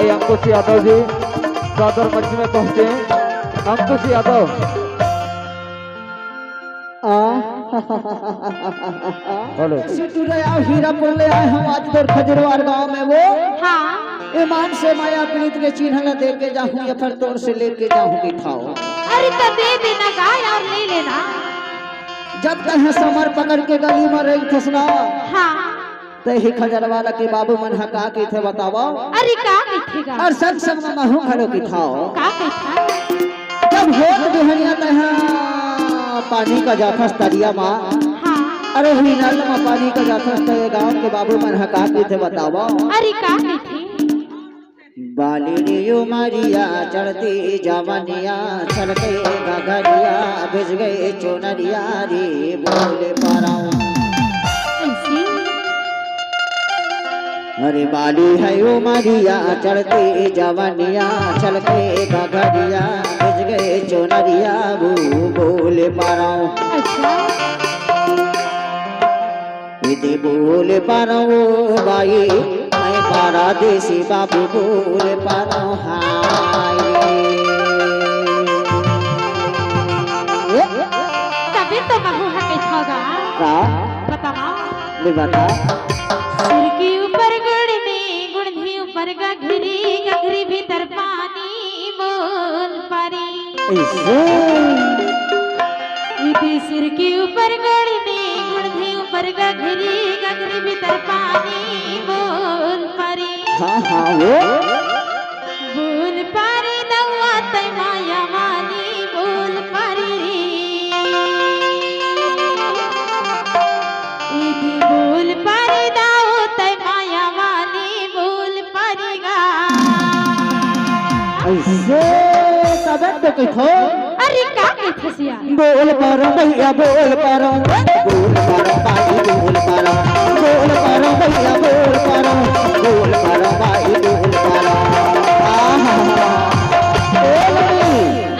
भाई अंकुश यादव जी सादर मंच में पहुंचे। अंकुश यादव हेलो हीरापुर ले आए हम आज तोर खजरवार गांव में वो हाँ ईमान से माया प्रीत के चिन्ह न दे के जाऊं या फिर तोर से लेके जाऊं कि खाओ। अरे तो दे देना गाय और ले लेना। जब कहीं समर पकड़ के गली में रही थसना हाँ ते ही खजरवाला के बाबू मन हका के थे बताओ। अरे का कहेगा और सब संग में महू खड़ो की खाओ। का कहेगा जब होत बिहनिया तहा पानी का जाफस तरिया मां हाँ अरे ही नल में पानी का जाफस ते गांव के बाबू मन हका के थे बताओ। अरे का कहे बालिनियो मारिया चढ़ती जवनिया छलके गगरिया भिज गए चोनरिया रे बोले पाराऊं। ऐसी अरे बाली है ओ मारिया चढ़ती जवनिया छलके गगरिया भिज गए चोनरिया वो बोले पाराऊं। अच्छा इधे बोले पाराऊं बाई मैं पारादेसी बाबू बोले पाराऊं हाय तभी तो महू हके थागा का बताओ ले बता। सिर के ऊपर गुड़नी ऊपर गघरी भीतर पानी बोल पारी। इधे सिर के ऊपर गुड़नी ऊपर गघरी भीतर पानी बोल पारी। हाँ हाँ वो बोल पारी दवा तै माया वाली बोल पारी इधे बोल पारी दाओ तै माया वाली बोल पारीगा। ऐसे तबे तो कहो। अरे का के फसिया बोल पारो भैया बोल पारो भाई बोल पारो भैया बोल पारो भाई बोल पारो।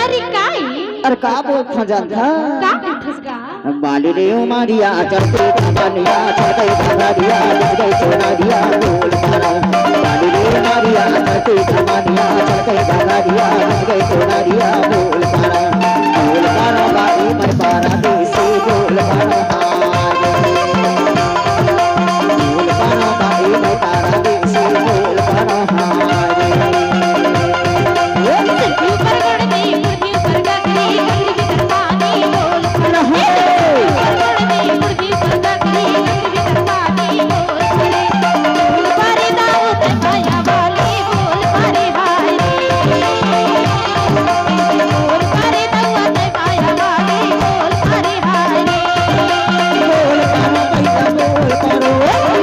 अरे काई अरे का बोल खजान था का के फसगा बाली रे मारिया चढ़ते कमानिया चढ़ते धरारिया लग गई सोनारिया बोल पारो। बाली रे मारिया चढ़ते कमानिया चढ़ते धरारिया लग गई सोनारिया बोल पारो भाई मैं पारा देसी बोल पारो बोल पारो भाई मैं पारा देसी बोल पारो सिर के ऊपर गुड़नी ऊपर गघरी भीतर पानी बोल पारी। गुड़नी ऊपर गघरी भीतर पानी बोल पारी। बोल पारी दाओ तै माया वाली बोल पारी हाय बोल पारी दवा तै माया वाली बोल पारी हाय बोल पारो भैया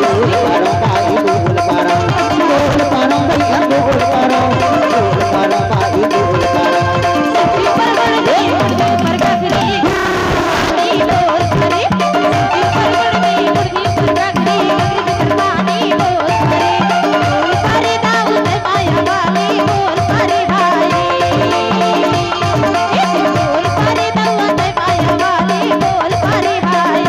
बोल पारो भाई बोल पारो भैया बोल पारो भाई बोल पारो। ऊपर गघरी बोल पारी ऊपर गघरी पानी बोल पारी। बोल पारी दाऊ तै माया वाली बोल पारी हाय बोल पारी दवा तै माया वाली बोल पारी हाय।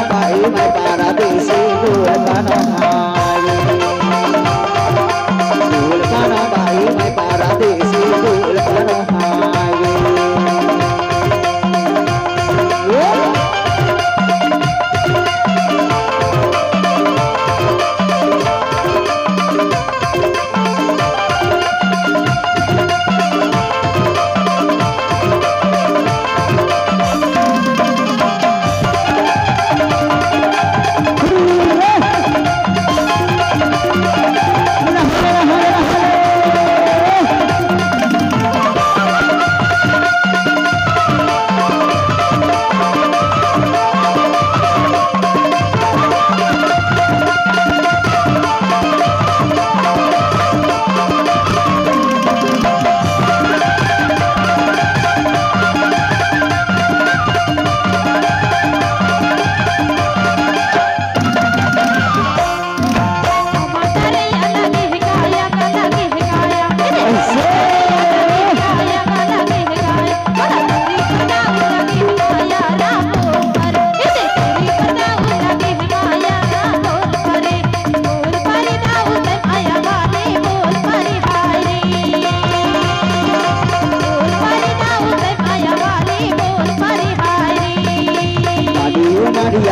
भाई मैं पारा देसी बोल पारो भाई मैं पारा देसी बोल पारो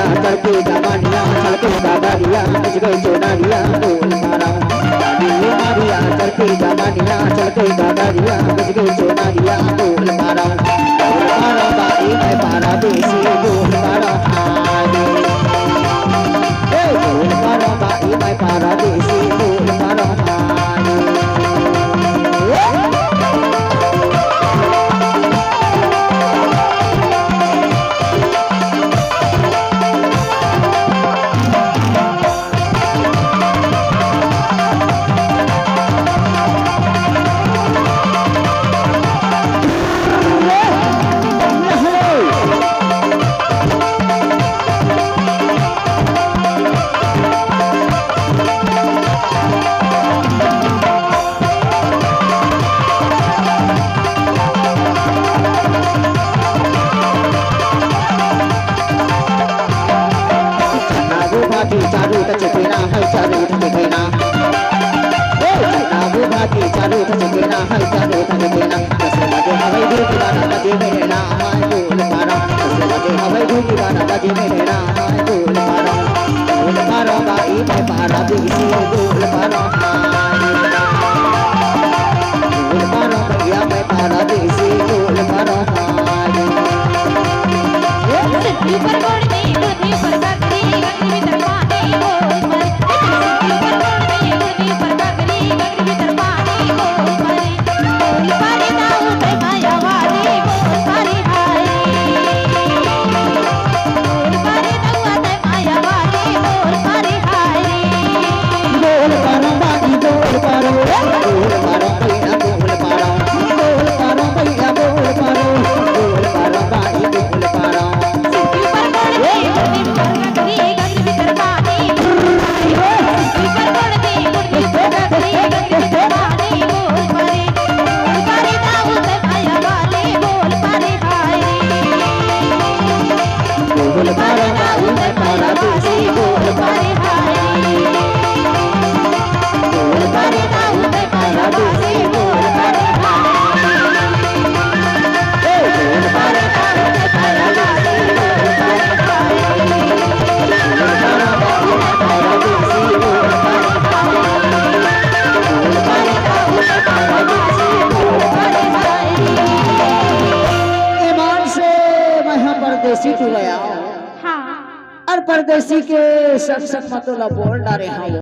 चढ़ते जवानिया छलके दादारिया बज गई चोनारिया बोल मारा लाली रे मारिया चढ़ते जवानिया छलके दादारिया बज गई चोनारिया बोल मारा बाई मैं पारा देसी बोल मारा हारी बोल मारा बाई मैं पारा देसी बोल मारा हारी चारू तचकेना है चारू तचकेना ओ चारू भाती चारू तचकेना है चारू तचकेना दस बजे हवाई धूप गाना बजे मेरे ना हाय बोल मारा दस बजे हवाई धूप गाना बजे मेरे ना हाय बोल मारा बाई मैं पारा देसी बोल मारा बोल मारा भैया मैं पारा देसी बोल मारा सत्ती पर गोड़नी गुड़नी पर गागरी गगरी भीतर पानी बोल मारे सत्ती पर गोड़नी गुड़नी पर गागरी गगरी भीतर पानी बोल मारे दाऊ ते माया वाली बोल मारे हाय बोल मारे दाऊ ते माया वाली बोल मारे हाय बोल मारा बाकी बोल मारो भैया बोल मारो बोल मारो भैया बोल मारो बाई बोल मारो सत्ती पर गोड़नी गुड़नी पर गागरी गगरी भीतर पानी सत्ती पर गोड़नी गुड़नी पर गागरी गगरी भीतर पानी बोल मारे दाऊ ते माया वाली बोल मारे हाय बोल मारा बाई मैं पारा देसी बोल मारे हाय बोल मारा बाई मैं पारा देसी बोल मारा बोल मारा बाई मैं पारा देसी बोल मारा ईमान से मैं यहाँ परदेसी तू गया हाँ और परदेसी के संग संग मतलब बोल डारे हाँ